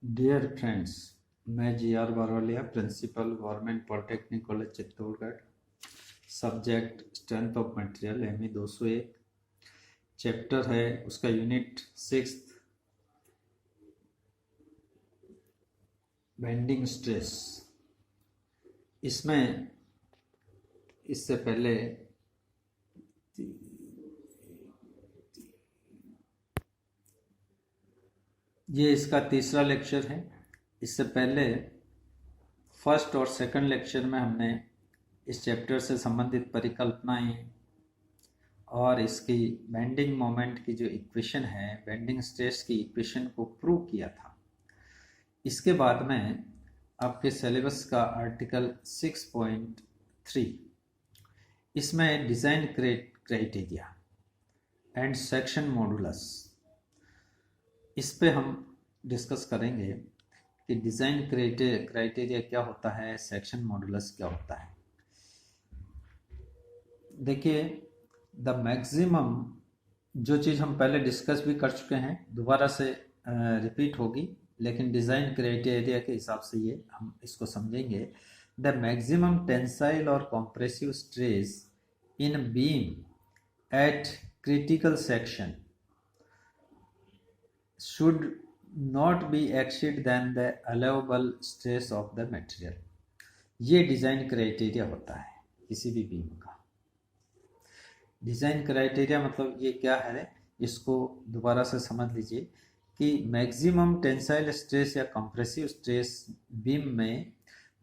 Dear friends, मैं GR. Barolia, principal government polytechnic college Chittorgarh. Subject strength of material ME 201। Chapter है उसका unit 6 bending stress. इसमें इससे पहले ये इसका तीसरा लेक्चर है। इससे पहले फर्स्ट और सेकंड लेक्चर में हमने इस चैप्टर से संबंधित परिकल्पनाएं और इसकी बेंडिंग मोमेंट की जो इक्वेशन है, बेंडिंग स्ट्रेस की इक्वेशन को प्रूव किया था। इसके बाद में आपके सिलेबस का आर्टिकल 6.3, इसमें design criteria and section modulus, इस पे हम डिस्कस करेंगे कि डिज़ाइन क्राइटेरिया क्या होता है, सेक्शन मॉडुलस क्या होता है। देखिए, द मैक्सिमम, जो चीज़ हम पहले डिस्कस भी कर चुके हैं, दोबारा से रिपीट होगी, लेकिन डिज़ाइन क्राइटेरिया के हिसाब से ये हम इसको समझेंगे। द मैक्सिमम टेंसाइल और compressive stress in beam eight critical section should not be exceed than the allowable stress of the material। ये डिज़ाइन क्राइटेरिया होता है किसी भी बीम का। डिज़ाइन क्राइटेरिया मतलब ये क्या है, इसको दोबारा से समझ लीजिए कि मैक्सिमम टेंसाइल स्ट्रेस या कंप्रेसिव स्ट्रेस बीम में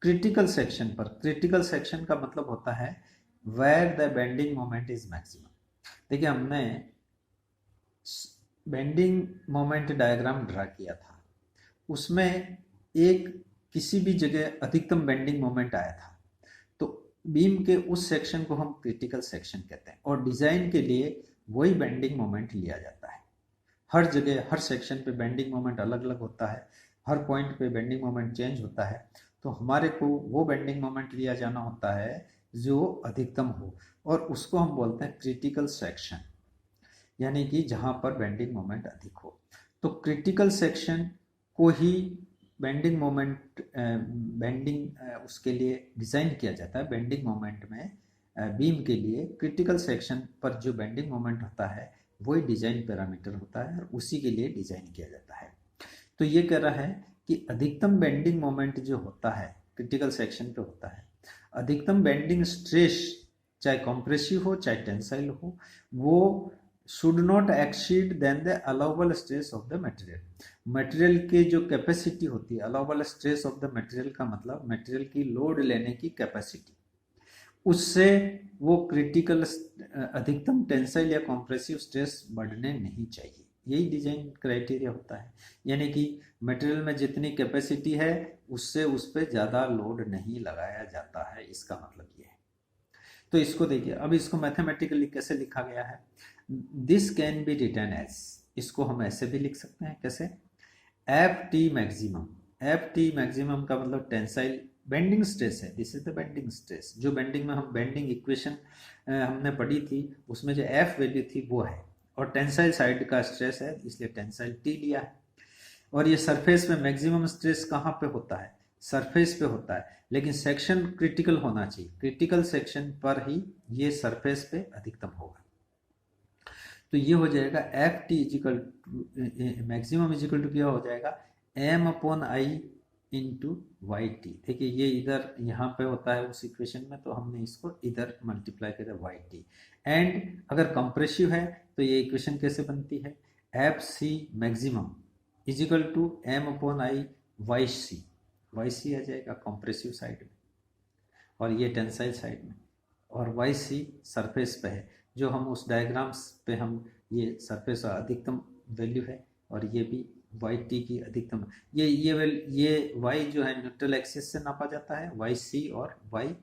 क्रिटिकल सेक्शन पर, क्रिटिकल सेक्शन का मतलब होता है where the bending moment is maximum. देखिए, हमने बेंडिंग मोमेंट डायग्राम ड्रा किया था, उसमें एक किसी भी जगह अधिकतम बेंडिंग मोमेंट आया था, तो बीम के उस सेक्शन को हम क्रिटिकल सेक्शन कहते हैं। और डिज़ाइन के लिए वही बेंडिंग मोमेंट लिया जाता है। हर जगह, हर सेक्शन पे बेंडिंग मोमेंट अलग अलग होता है, हर पॉइंट पे बेंडिंग मोमेंट चेंज होता है, तो हमारे को वो बेंडिंग मोमेंट लिया जाना होता है जो अधिकतम हो, और उसको हम बोलते हैं क्रिटिकल सेक्शन, यानी कि जहाँ पर बेंडिंग मोमेंट अधिक हो। तो क्रिटिकल सेक्शन को ही बेंडिंग मोमेंट, उसके लिए डिज़ाइन किया जाता है। बेंडिंग मोमेंट में बीम के लिए क्रिटिकल सेक्शन पर जो बेंडिंग मोमेंट होता है वही डिज़ाइन पैरामीटर होता है, और उसी के लिए डिज़ाइन किया जाता है। तो ये कह रहा है कि अधिकतम बेंडिंग मोमेंट जो होता है क्रिटिकल सेक्शन पे होता है, अधिकतम बेंडिंग स्ट्रेस चाहे कॉम्प्रेसिव हो चाहे टेंसाइल हो, वो should not exceed then the allowable stress of the material. Material की जो कैपेसिटी होती है, allowable stress of the material का मतलब मटेरियल की लोड लेने की कैपेसिटी, उससे वो क्रिटिकल अधिकतम टेंसाइल या कॉम्प्रेसिव स्ट्रेस बढ़ने नहीं चाहिए। यही डिजाइन क्राइटेरिया होता है, यानी कि मटेरियल में जितनी कैपेसिटी है उससे उस पर ज़्यादा लोड नहीं लगाया जाता है, इसका मतलब ये है। तो इसको देखिए, अब इसको मैथमेटिकली कैसे लिखा गया है। This can be written as, इसको हम ऐसे भी लिख सकते हैं, कैसे, F T maximum. F T maximum का मतलब टेंसाइल बेंडिंग स्ट्रेस है, this is the bending stress. जो बेंडिंग में हम बेंडिंग इक्वेशन हमने पढ़ी थी, उसमें जो एफ वैल्यू थी वो है, और टेंसाइल साइड का स्ट्रेस है, इसलिए टेंसाइल टी लिया है। और ये सरफेस में मैक्सिमम स्ट्रेस कहाँ पे होता है, सरफेस पे होता है, लेकिन सेक्शन क्रिटिकल होना चाहिए, क्रिटिकल सेक्शन पर ही ये सरफेस पे अधिकतम होगा। तो ये हो जाएगा F T is equal maximum is equal to क्या हो जाएगा, M upon I into Y T. देखिए, ये इधर यहाँ पे होता है उस इक्वेशन में, तो हमने इसको इधर मल्टीप्लाई किया वाई टी। एंड अगर कंप्रेसिव है तो ये इक्वेशन कैसे बनती है, F C maximum is equal to M upon I Y C. Y C आ जाएगा कंप्रेसिव साइड में, और ये टेंसाइल साइड में, और वाई सी सरफेस पे है, जो हम उस डायग्राम्स पे हम ये सरफेस अधिकतम वैल्यू है, और ये भी वाई टी की अधिकतम। ये वाई जो है न्यूट्रल एक्सिस से नापा जाता है, वाई सी और वाई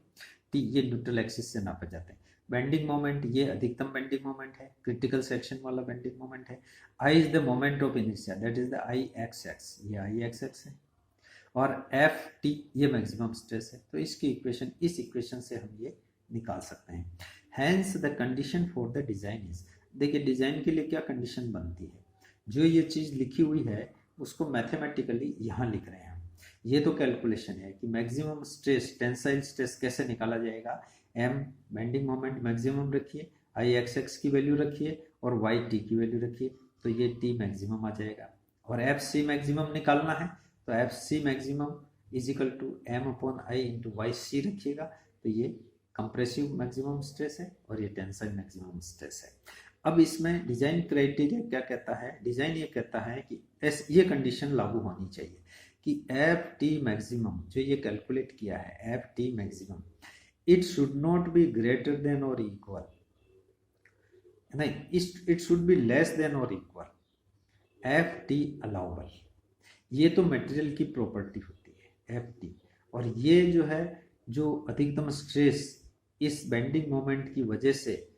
टी ये न्यूट्रल एक्सिस से नापे जाते हैं। बेंडिंग मोमेंट ये अधिकतम बेंडिंग मोमेंट है, क्रिटिकल सेक्शन वाला बेंडिंग मोमेंट है। I is the moment of inertia, that is the I X X, ये आई एक्स एक्स है, और एफ टी ये मैक्सिमम स्ट्रेस है। तो इसकी इक्वेशन, इस इक्वेशन से हम ये निकाल सकते हैं। Hence the condition for the design is, देखिए डिजाइन के लिए क्या कंडीशन बनती है, जो ये चीज लिखी हुई है उसको मैथमेटिकली यहाँ लिख रहे हैं हम। ये तो कैलकुलेशन है कि मैक्सिमम स्ट्रेस, टेंसाइल स्ट्रेस कैसे निकाला जाएगा। एम बेंडिंग मोमेंट मैक्सिमम रखिए, आई एक्स एक्स की वैल्यू रखिए और वाई टी की वैल्यू रखिए, तो ये टी मैक्सिमम आ जाएगा। और एफ सी मैक्सिमम निकालना है तो F C maximum is equal to M upon I into Y C रखिएगा, तो ये कंप्रेसिव मैक्सिमम स्ट्रेस है और ये टेंसाइल मैक्सिमम स्ट्रेस है। अब इसमें डिजाइन क्राइटेरिया क्या कहता है, डिजाइन ये कहता है कि ये कंडीशन लागू होनी चाहिए कि एफ टी मैक्सिमम जो ये कैलकुलेट किया है, F T maximum it should not be greater than और इक्वल, नहीं it should be less than और इक्वल एफ टी अलाउबल। ये तो मटेरियल की प्रॉपर्टी होती है एफ टी, और ये जो है जो अधिकतम स्ट्रेस इस बेंडिंग मोमेंट की वजह से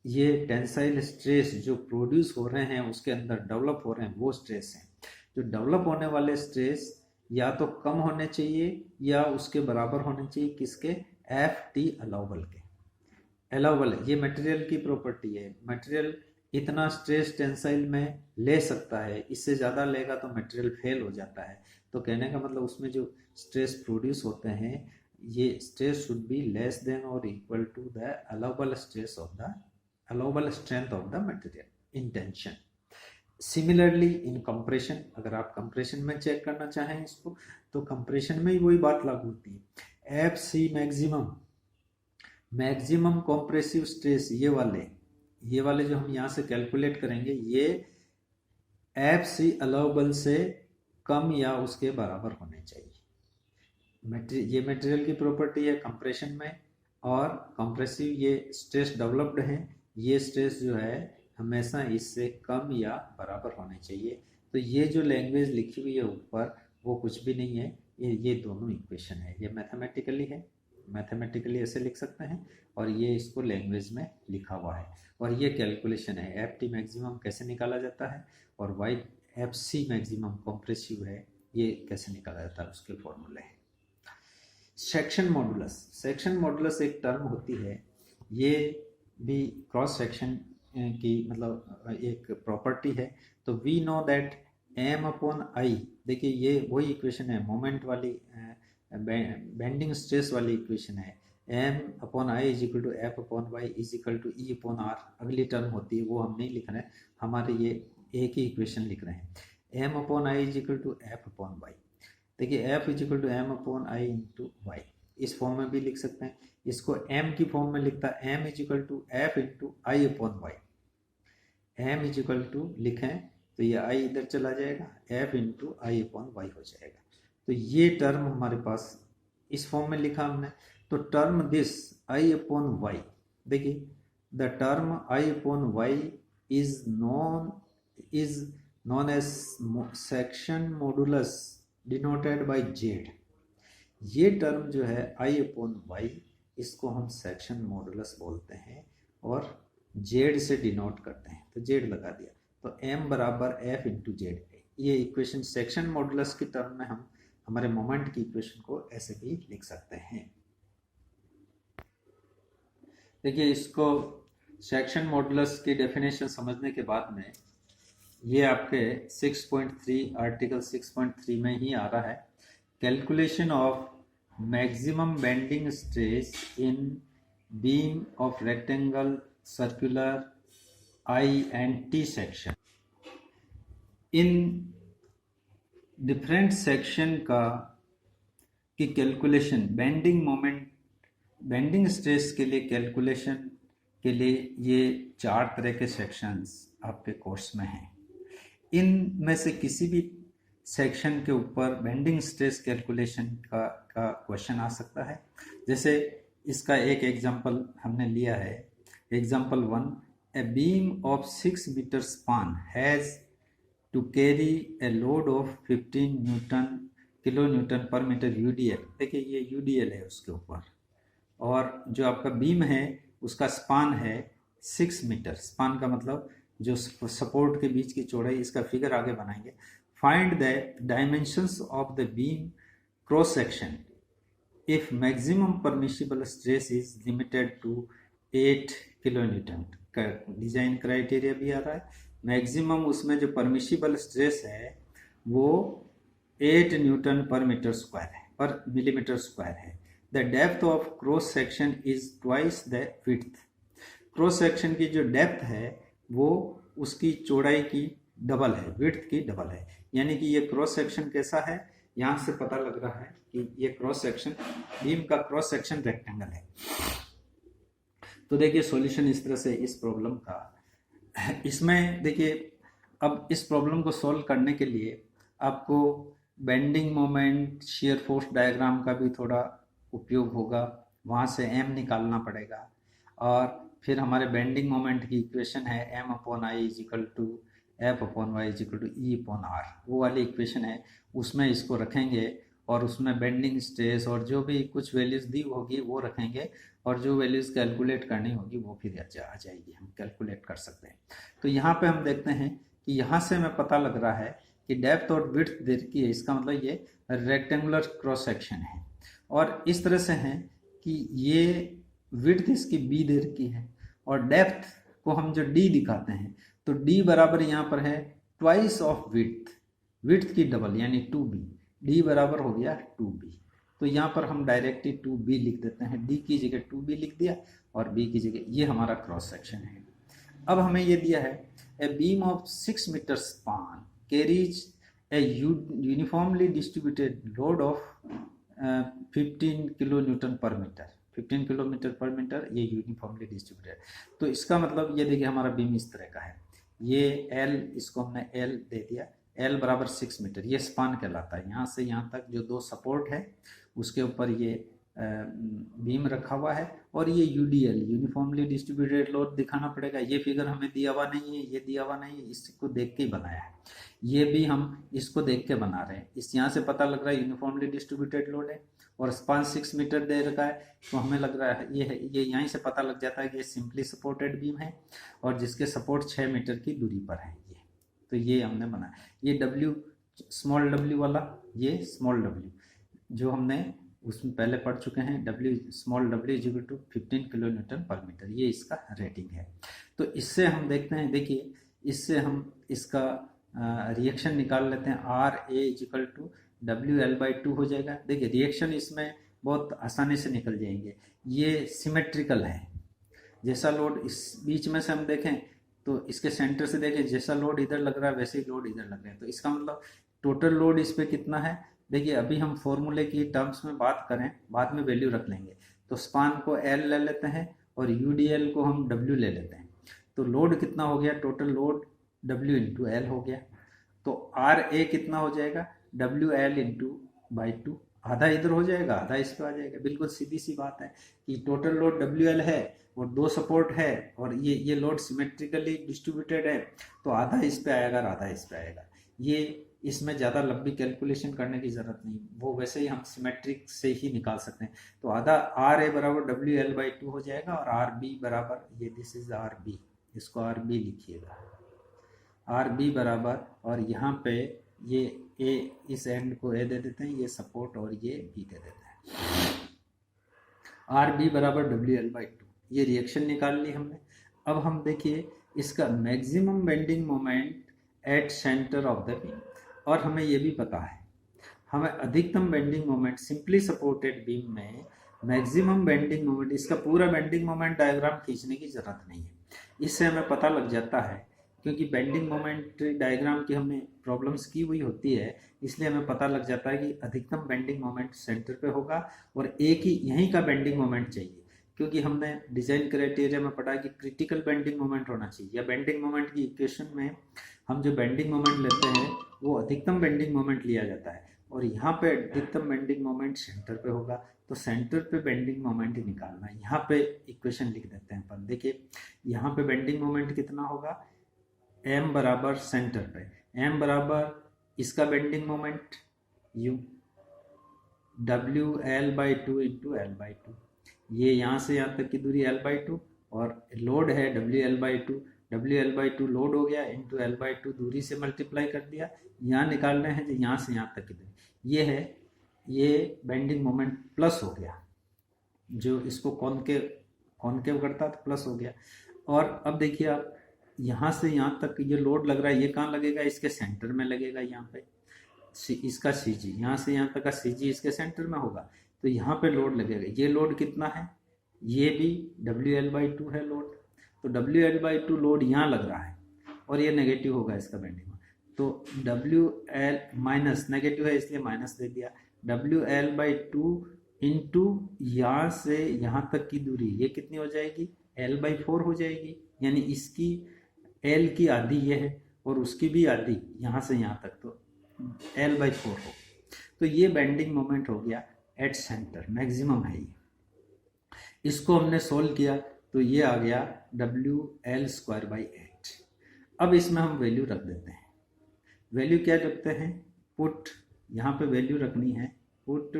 ये टेंसाइल स्ट्रेस जो प्रोड्यूस हो रहे हैं उसके अंदर डेवलप हो रहे हैं, वो स्ट्रेस हैं। जो डेवलप होने वाले स्ट्रेस या तो कम होने चाहिए या उसके बराबर होने चाहिए किसके, एफ टी अलाउबल के। अलाउबल ये मटेरियल की प्रॉपर्टी है, मटेरियल इतना स्ट्रेस टेंसाइल में ले सकता है, इससे ज़्यादा लेगा तो मटेरियल फेल हो जाता है। तो कहने का मतलब उसमें जो स्ट्रेस प्रोड्यूस होते हैं ये stress should be less than और equal to the allowable stress of the allowable strength of the material in tension. Similarly in compression, अगर आप compression में चेक करना चाहें इसको तो compression में ही वही बात लागू होती है। F C maximum compressive stress ये वाले जो हम यहाँ से कैलकुलेट करेंगे ये एफ सी अलाउबल से कम या उसके बराबर होने चाहिए। ये मटेरियल की प्रॉपर्टी है कंप्रेशन में, और कंप्रेसिव ये स्ट्रेस डेवलप्ड है, ये स्ट्रेस जो है हमेशा इससे कम या बराबर होने चाहिए। तो ये जो लैंग्वेज लिखी हुई है ऊपर वो कुछ भी नहीं है, ये दोनों इक्वेशन है, ये मैथमेटिकली है, मैथमेटिकली ऐसे लिख सकते हैं, और ये इसको लैंग्वेज में लिखा हुआ है, और ये कैलकुलेशन है एफ टी मैक्सिमम कैसे निकाला जाता है, और Y F C maximum compressive है ये कैसे निकाला जाता है, उसके फॉर्मूले हैं। सेक्शन मॉडुलस एक टर्म होती है, ये भी क्रॉस सेक्शन की मतलब एक प्रॉपर्टी है। तो we know that M upon I, देखिए ये वही इक्वेशन है मोमेंट वाली, बेंडिंग स्ट्रेस वाली इक्वेशन है। M upon I is equal to F upon Y is equal to E upon R, अगली टर्म होती है वो हम नहीं लिख रहे हैं, हमारे ये एक ही इक्वेशन लिख रहे हैं। M upon I is equal to F upon Y, देखिए F is equal to M upon I into Y, इस फॉर्म में भी लिख सकते हैं। इसको m की फॉर्म में लिखता है m is equal to F into I upon Y, M is equal to लिखें तो ये i इधर चला जाएगा, f into I upon Y हो जाएगा। तो ये टर्म हमारे पास इस फॉर्म में लिखा हमने, तो term this i upon Y, देखिए the term i upon Y is known as section modulus denoted by z। ये टर्म जो है i अपॉन वाई इसको हम सेक्शन मॉडुलस बोलते हैं और z से डिनोट करते हैं, तो z लगा दिया, तो m बराबर f इंटू जेड। ये इक्वेशन सेक्शन मॉडुलस की टर्म में हम हमारे मोमेंट की इक्वेशन को ऐसे भी लिख सकते हैं। देखिए इसको सेक्शन मॉडुलस की डेफिनेशन समझने के बाद में ये आपके 6.3 आर्टिकल 6.3 में ही आ रहा है, calculation of maximum bending stress in beam of rectangle, circular, I and T section। In different section का की calculation bending moment, bending stress के लिए कैलकुलेशन के लिए ये 4 तरह के सेक्शंस आपके कोर्स में हैं। इनमें से किसी भी सेक्शन के ऊपर बेंडिंग स्ट्रेस कैलकुलेशन का क्वेश्चन आ सकता है। जैसे इसका एक एग्जांपल हमने लिया है, example 1, a beam of 6 metre span has to carry a load of 15 kilo newton per metre UDL. देखिए ये यूडीएल है उसके ऊपर, और जो आपका बीम है उसका स्पान है 6 मीटर। स्पान का मतलब जो सपोर्ट के बीच की चौड़ाई, इसका फिगर आगे बनाएंगे। Find the dimensions of the beam cross section if maximum permissible stress is limited to 8 kilonewton। Design criteria भी आ रहा है, मैक्सिमम उसमें जो परमिशिबल स्ट्रेस है वो 8 न्यूटन पर मीटर स्क्वायर है, पर मिलीमीटर स्क्वायर है। The depth of cross section is twice the width. Cross section की जो डेप्थ है वो उसकी चौड़ाई की डबल है, विड्थ की डबल है। यानी कि ये क्रॉस सेक्शन कैसा है, यहाँ से पता लग रहा है कि ये क्रॉस सेक्शन, बीम का क्रॉस सेक्शन रेक्टेंगल है। तो देखिए सॉल्यूशन इस तरह से इस प्रॉब्लम का। इसमें देखिए अब इस प्रॉब्लम को सॉल्व करने के लिए आपको bending moment, shear force diagram का भी थोड़ा उपयोग होगा, वहाँ से एम निकालना पड़ेगा। और फिर हमारे बेंडिंग मोमेंट की इक्वेशन है M upon I is equal to F upon Y is equal to E upon R, वो वाली इक्वेशन है, उसमें इसको रखेंगे और उसमें बेंडिंग स्ट्रेस और जो भी कुछ वैल्यूज दी होगी वो रखेंगे, और जो वैल्यूज कैलकुलेट करनी होगी वो फिर आ जाएगी, हम कैलकुलेट कर सकते हैं। तो यहाँ पे हम देखते हैं कि यहाँ से हमें पता लग रहा है कि डेप्थ और विड्थ दे रखी है, इसका मतलब ये रेक्टेंगुलर क्रॉस सेक्शन है। और इस तरह से है कि ये विड्थ इसकी बी दे रखी है और डेप्थ को हम जो डी दिखाते हैं, तो डी बराबर यहाँ पर है ट्वाइस ऑफ विड्थ, विड्थ की डबल यानी 2b, डी बराबर हो गया 2b। तो यहाँ पर हम डायरेक्टली 2b लिख देते हैं, डी की जगह 2b लिख दिया और b की जगह, ये हमारा क्रॉस सेक्शन है। अब हमें ये दिया है a beam of 6 metre span carries a uniformly distributed load of 15 kilo newton per metre, 15 kilometre per metre, ये यूनिफॉर्मली डिस्ट्रीब्यूटेड। तो इसका मतलब ये देखिए हमारा बीम इस तरह का है, ये L, इसको हमने L दे दिया, L बराबर 6 मीटर, ये स्पान कहलाता है। यहाँ से यहाँ तक जो 2 सपोर्ट है उसके ऊपर ये बीम रखा हुआ है, और ये UDL यूनिफॉर्मली डिस्ट्रीब्यूटेड लोड दिखाना पड़ेगा। ये फिगर हमें दिया हुआ नहीं है, ये दिया हुआ नहीं है, इसको देख के ही बनाया है, ये भी हम इसको देख के बना रहे हैं। इस यहाँ से पता लग रहा है यूनिफॉर्मली डिस्ट्रीब्यूटेड लोड है और स्पान 6 मीटर दे रखा है, तो हमें लग रहा है ये यहीं से पता लग जाता है कि ये सिंपली सपोर्टेड बीम है और जिसके सपोर्ट 6 मीटर की दूरी पर है ये। तो ये हमने बनाया, ये W स्मॉल w वाला, ये स्मॉल w जो हमने उसमें पहले पढ़ चुके हैं, W small w is equal to 15 kilo newton per metre, ये इसका रेटिंग है। तो इससे हम देखते हैं, देखिए इससे हम इसका रिएक्शन निकाल लेते हैं, R A is equal to WL/2 हो जाएगा। देखिए रिएक्शन इसमें बहुत आसानी से निकल जाएंगे, ये सिमेट्रिकल है। जैसा लोड इस बीच में से हम देखें तो इसके सेंटर से देखें, जैसा लोड इधर लग रहा है वैसे ही लोड इधर लग रहा है, तो इसका मतलब टोटल लोड इस पर कितना है। देखिए अभी हम फॉर्मूले की टर्म्स में बात करें, बाद में वैल्यू रख लेंगे। तो स्पान को L ले लेते हैं और UDL को हम W ले लेते हैं, तो लोड कितना हो गया, total load W into L हो गया। तो RA कितना हो जाएगा, WL इंटू बाई 2, आधा इधर हो जाएगा आधा इस पे आ जाएगा। बिल्कुल सीधी सी बात है कि टोटल लोड WL है और 2 सपोर्ट है और ये लोड सिमेट्रिकली डिस्ट्रीब्यूटेड है, तो आधा इस पे आएगा और आधा इस पे आएगा। ये इसमें ज़्यादा लंबी कैलकुलेशन करने की ज़रूरत नहीं, वो वैसे ही हम सिमेट्रिक से ही निकाल सकते हैं। तो आधा RA बराबर WL/2 हो जाएगा और RB बराबर, ये दिस इज RB, इसको RB लिखिएगा, RB बराबर, और यहाँ पे ये A, इस एंड को A दे देते हैं, ये सपोर्ट और ये B दे देते हैं। RB बराबर WL/2, ये रिएक्शन निकाल ली हमने। अब हम देखिए इसका maximum bending moment at centre of the beam, और हमें ये भी पता है हमें अधिकतम bending moment simply supported beam में मैक्सिमम बेंडिंग मोमेंट, इसका पूरा बेंडिंग मोमेंट डायग्राम खींचने की जरूरत नहीं है, इससे हमें पता लग जाता है, क्योंकि बेंडिंग मोमेंट डायग्राम की हमने प्रॉब्लम्स की हुई होती है, इसलिए हमें पता लग जाता है कि अधिकतम बेंडिंग मोमेंट सेंटर पे होगा और एक ही यहीं का बेंडिंग मोमेंट चाहिए, क्योंकि हमने डिजाइन क्राइटेरिया में पढ़ा कि क्रिटिकल बेंडिंग मोमेंट होना चाहिए, या बेंडिंग मोमेंट की इक्वेशन में हम जो बेंडिंग मोमेंट लेते हैं वो अधिकतम बेंडिंग मोमेंट लिया जाता है, और यहाँ पे अधिकतम बेंडिंग मोमेंट सेंटर पे होगा, तो सेंटर पे बेंडिंग मोमेंट ही निकालना है। यहाँ पे इक्वेशन लिख देते हैं अपन, देखिए यहाँ पे बेंडिंग मोमेंट कितना होगा, m बराबर सेंटर पे, m बराबर इसका bending moment u, WL/2 into L/2, ये यहाँ से यहाँ तक की दूरी L/2 और लोड है WL/2, WL/2 लोड हो गया इंटू L/2 दूरी से मल्टीप्लाई कर दिया, यहाँ निकालने हैं जो यहाँ से यहाँ तक की दूरी, ये है, ये बेंडिंग मोमेंट प्लस हो गया, जो इसको कॉनकेव करता तो प्लस हो गया। और अब देखिए आप यहाँ से यहाँ तक ये लोड लग रहा है, ये कहाँ लगेगा, इसके सेंटर में लगेगा यहाँ पे, इसका सी जी, यहाँ से यहाँ तक का सी जी इसके सेंटर में होगा, तो यहाँ पे लोड लगेगा। ये लोड कितना है, ये भी WL/2 है लोड, तो WL/2 लोड यहाँ लग रहा है और ये नेगेटिव होगा इसका बेंडिंग में, तो WL माइनस नेगेटिव है इसलिए माइनस दे दिया, WL/2 इंटू यहाँ से यहाँ तक की दूरी ये कितनी हो जाएगी, L/4 हो जाएगी, यानी इसकी L की आधी ये है और उसकी भी आधी यहाँ से यहाँ तक, तो L/4 हो। तो ये बेंडिंग मोमेंट हो गया एट सेंटर, मैक्सिमम है ये। इसको हमने सोल्व किया तो ये आ गया WL²/8। अब इसमें हम वैल्यू रख देते हैं। वैल्यू क्या रखते हैं, पुट, यहाँ पे वैल्यू रखनी है पुट।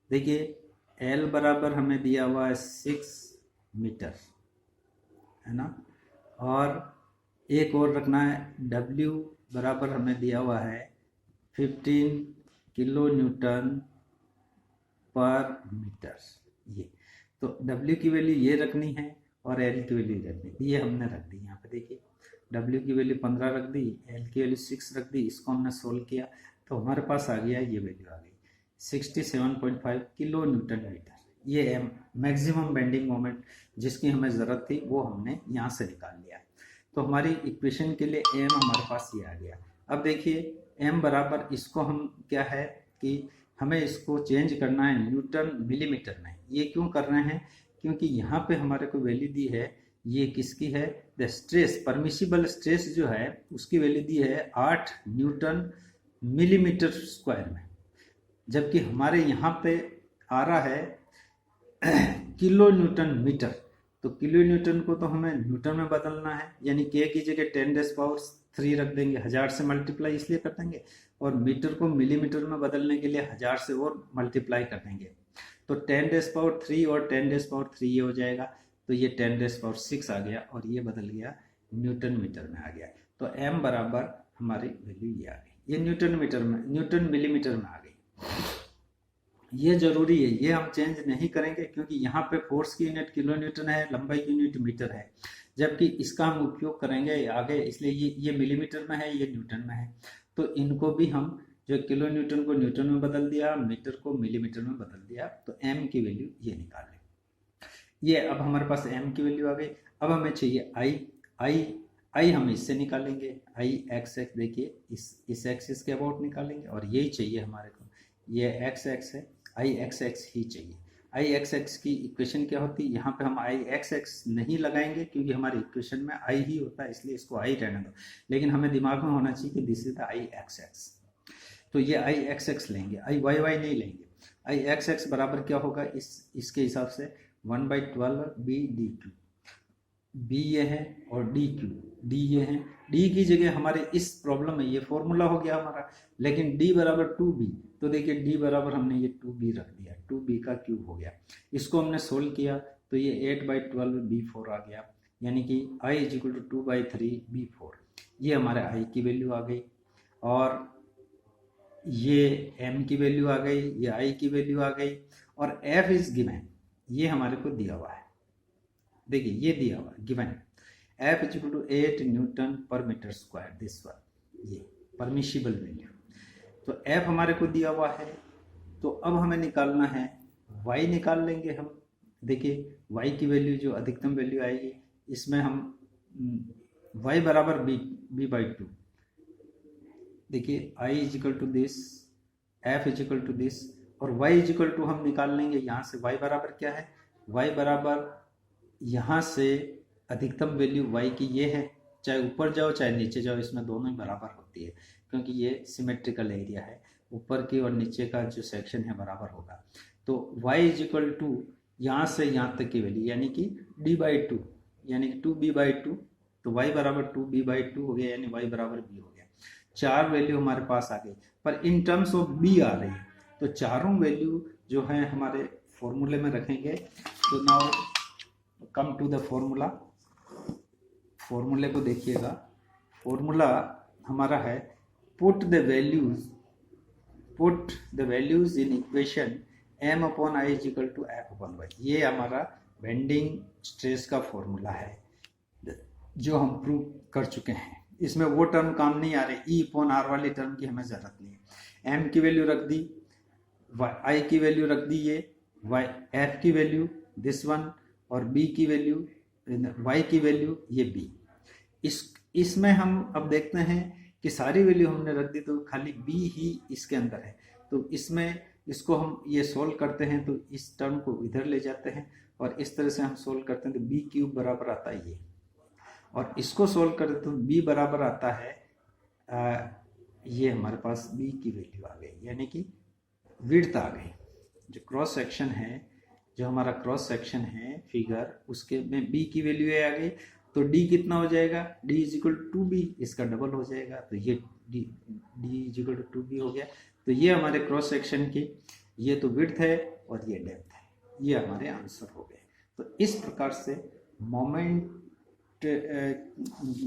देखिए L बराबर हमें दिया हुआ है 6 मीटर, है ना, और एक और रखना है W बराबर हमें दिया हुआ है 15 किलो न्यूटन पर मीटर। ये तो W की वैल्यू ये रखनी है और L की वैल्यू रखनी है, ये हमने रख दी। यहाँ पे देखिए W की वैल्यू 15 रख दी, L की वैल्यू 6 रख दी, इसको हमने सोल्व किया तो हमारे पास आ गया, ये वैल्यू आ गई 67.5 किलो न्यूटन मीटर। ये मैक्सिमम बेंडिंग मोमेंट जिसकी हमें ज़रूरत थी वो हमने यहाँ से निकाल लिया। तो हमारी इक्वेशन के लिए m हमारे पास ये आ गया। अब देखिए m बराबर, इसको हम क्या है कि हमें इसको चेंज करना है न्यूटन मिलीमीटर में। ये क्यों कर रहे हैं, क्योंकि यहाँ पे हमारे को वैल्यू दी है, ये किसकी है, द स्ट्रेस, परमिसिबल स्ट्रेस जो है उसकी वैल्यू दी है 8 न्यूटन मिलीमीटर स्क्वायर में, जबकि हमारे यहाँ पे आ रहा है किलो न्यूटन मीटर। तो किलो न्यूटन को तो हमें न्यूटन में बदलना है, यानी k की जगह 10⁻³ रख देंगे, 1000 से मल्टीप्लाई इसलिए कर देंगे, और मीटर को मिलीमीटर में बदलने के लिए 1000 से और मल्टीप्लाई कर देंगे। तो 10⁻³ और 10⁻³ ये हो जाएगा, तो ये 10⁻6 आ गया और ये बदल गया न्यूटन मीटर में आ गया। तो m बराबर हमारी वैल्यू ये आ गई, ये न्यूटन मीटर में, न्यूटन मिलीमीटर में आ गई। ये जरूरी है, ये हम चेंज नहीं करेंगे क्योंकि यहाँ पे फोर्स की यूनिट किलो न्यूटन है, लंबाई की यूनिट मीटर है, जबकि इसका हम उपयोग करेंगे आगे, इसलिए ये मिलीमीटर में है, ये न्यूटन में है। तो इनको भी हम जो किलो न्यूटन को न्यूटन में बदल दिया, मीटर को मिलीमीटर में बदल दिया, तो m की वैल्यू ये निकाल लें। ये अब हमारे पास m की वैल्यू आ गई। अब हमें चाहिए I हम इससे निकालेंगे, I देखिए इस एक्सिस के अबाउट निकालेंगे, और यही चाहिए हमारे को, ये x है, I ही चाहिए। I की इक्वेशन क्या होती है, यहाँ पे हम I नहीं लगाएंगे क्योंकि हमारी इक्वेशन में I ही होता है, इसलिए इसको I रहने दो, लेकिन हमें दिमाग में होना चाहिए कि दिस इज द I। तो ये I लेंगे, I नहीं लेंगे। I बराबर क्या होगा, इसके हिसाब से 1/12 BdQ, B ये है और D ये है। D की जगह हमारे इस प्रॉब्लम में ये फॉर्मूला हो गया हमारा, लेकिन D बराबर 2B, तो देखिए D बराबर हमने ये 2B रख दिया, 2B का क्यूब हो गया। इसको हमने सोल्व किया तो ये 8/12 B4 आ गया, यानी कि I = 2/3 B4। ये हमारे I की वैल्यू आ गई, और ये M की वैल्यू आ गई, ये I की वैल्यू आ गई, और F इज गिवन, ये हमारे को दिया हुआ है। देखिए ये दिया हुआ given, F = 8 Newton per metre square, this one, ये परमिशिबल वैल्यू। तो F हमारे को दिया हुआ है, तो अब हमें निकालना है Y, निकाल लेंगे हम। देखिए Y की वैल्यू जो अधिकतम वैल्यू आएगी, इसमें हम Y बराबर B/2, देखिए I = दिस, F = दिस, और Y = हम निकाल लेंगे यहाँ से, Y बराबर क्या है, Y बराबर यहाँ से अधिकतम वैल्यू Y की ये है, चाहे ऊपर जाओ चाहे नीचे जाओ, इसमें दोनों ही बराबर होती है क्योंकि ये सिमेट्रिकल एरिया है, ऊपर की और नीचे का जो सेक्शन है बराबर होगा। तो Y = यहाँ से यहाँ तक की वैल्यू, यानी कि D/2, यानी कि 2B/2, तो Y बराबर 2B/2 हो गया, यानी Y बराबर B हो गया। 4 वैल्यू हमारे पास आ गई, पर इन टर्म्स ऑफ B आ रही है, तो चारों वैल्यू जो है हमारे फॉर्मूले में रखेंगे। तो now come to the formula, फॉर्मूले को देखिएगा। फॉर्मूला हमारा है put the values in equation m/I = F/y। ये हमारा बेंडिंग स्ट्रेस का फॉर्मूला है जो हम प्रूव कर चुके हैं। इसमें वो टर्म काम नहीं आ रहे, E/R वाली टर्म की हमें जरूरत नहीं है। एम की वैल्यू रख दी, आई की वैल्यू रख दी, ये वाई एफ की वैल्यू दिस वन, और बी की वैल्यू वाई की वैल्यू ये बी। इसमें हम अब देखते हैं कि सारी वैल्यू हमने रख दी तो खाली बी ही इसके अंदर है। तो इसमें इसको हम ये सोल्व करते हैं तो इस टर्म को इधर ले जाते हैं और इस तरह से हम सोल्व करते हैं तो बी क्यूब बराबर आता है ये, और इसको सोल्व करते तो बी बराबर आता है ये हमारे पास बी की वैल्यू आ गई, यानी कि विड्थ आ गई। जो क्रॉस सेक्शन है, जो हमारा क्रॉस सेक्शन है फिगर, उसके में बी की वैल्यू आ गई तो डी कितना हो जाएगा, D is equal to B, इसका डबल हो जाएगा तो ये D is equal to B हो गया। तो ये हमारे क्रॉस सेक्शन की, ये तो विड्थ है और ये डेप्थ है, ये हमारे आंसर हो गए। तो इस प्रकार से मोमेंट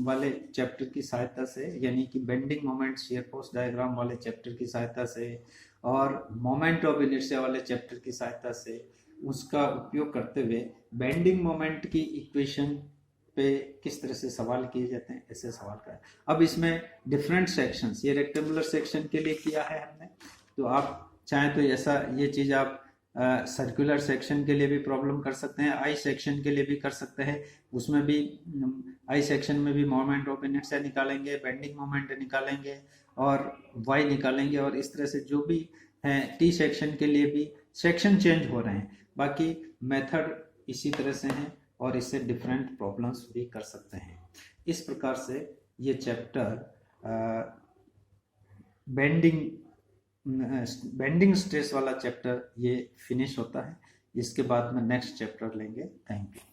वाले चैप्टर की सहायता से, यानी कि bending moment shear force diagram वाले चैप्टर की सहायता से और मोमेंट ऑफ इनर्शिया वाले चैप्टर की सहायता से उसका उपयोग करते हुए बेंडिंग मोमेंट की इक्वेशन पे किस तरह से सवाल किए जाते हैं, ऐसे सवाल का है। अब इसमें डिफरेंट सेक्शंस, ये रेक्टेंगुलर सेक्शन के लिए किया है हमने, तो आप चाहें तो ऐसा ये चीज़ आप सर्कुलर सेक्शन के लिए भी प्रॉब्लम कर सकते हैं, आई सेक्शन के लिए भी कर सकते हैं। उसमें भी आई सेक्शन में भी मोमेंट ऑफ इनर्शिया निकालेंगे, बेंडिंग मोमेंट निकालेंगे और वाई निकालेंगे, और इस तरह से जो भी है टी सेक्शन के लिए भी सेक्शन चेंज हो रहे हैं। बाकी मेथड इसी तरह से हैं और इससे डिफरेंट प्रॉब्लम्स भी कर सकते हैं। इस प्रकार से ये चैप्टर बेंडिंग स्ट्रेस वाला चैप्टर ये फिनिश होता है। इसके बाद में नेक्स्ट चैप्टर लेंगे। Thank you.